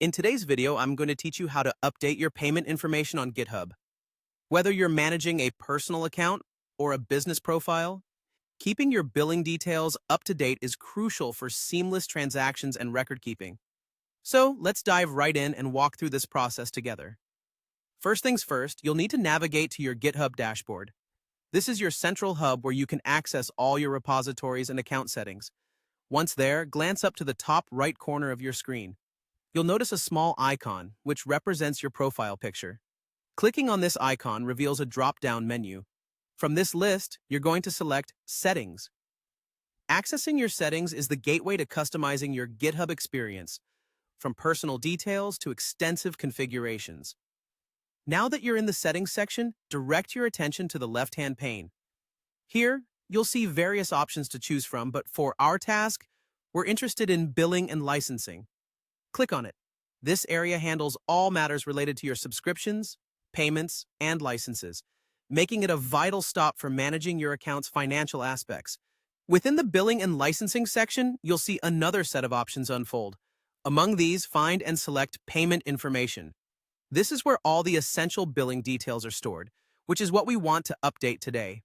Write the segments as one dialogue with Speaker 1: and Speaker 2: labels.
Speaker 1: In today's video, I'm going to teach you how to update your payment information on GitHub. Whether you're managing a personal account or a business profile, keeping your billing details up to date is crucial for seamless transactions and record keeping. So let's dive right in and walk through this process together. First things first, you'll need to navigate to your GitHub dashboard. This is your central hub where you can access all your repositories and account settings. Once there, glance up to the top right corner of your screen. You'll notice a small icon, which represents your profile picture. Clicking on this icon reveals a drop-down menu. From this list, you're going to select Settings. Accessing your settings is the gateway to customizing your GitHub experience, from personal details to extensive configurations. Now that you're in the Settings section, direct your attention to the left-hand pane. Here, you'll see various options to choose from, but for our task, we're interested in billing and licensing. Click on it. This area handles all matters related to your subscriptions, payments, and licenses, making it a vital stop for managing your account's financial aspects. Within the billing and licensing section, you'll see another set of options unfold. Among these, find and select Payment Information. This is where all the essential billing details are stored, which is what we want to update today.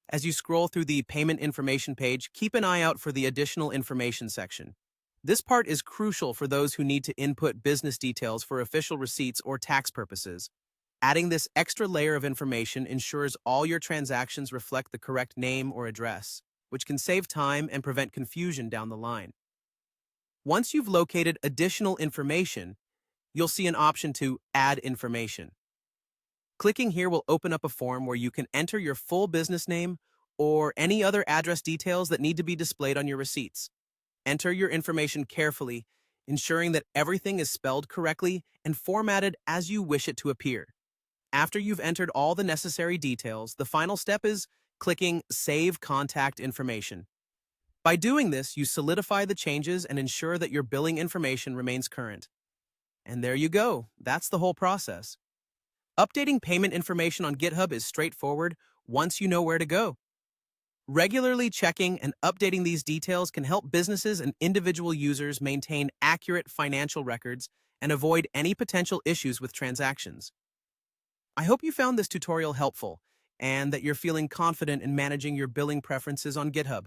Speaker 1: As you scroll through the Payment Information page, keep an eye out for the Additional Information section. This part is crucial for those who need to input business details for official receipts or tax purposes. Adding this extra layer of information ensures all your transactions reflect the correct name or address, which can save time and prevent confusion down the line. Once you've located additional information, you'll see an option to Add Information. Clicking here will open up a form where you can enter your full business name or any other address details that need to be displayed on your receipts. Enter your information carefully, ensuring that everything is spelled correctly and formatted as you wish it to appear. After you've entered all the necessary details, the final step is clicking Save Contact Information. By doing this, you solidify the changes and ensure that your billing information remains current. And there you go. That's the whole process. Updating payment information on GitHub is straightforward once you know where to go. Regularly checking and updating these details can help businesses and individual users maintain accurate financial records and avoid any potential issues with transactions. I hope you found this tutorial helpful and that you're feeling confident in managing your billing preferences on GitHub.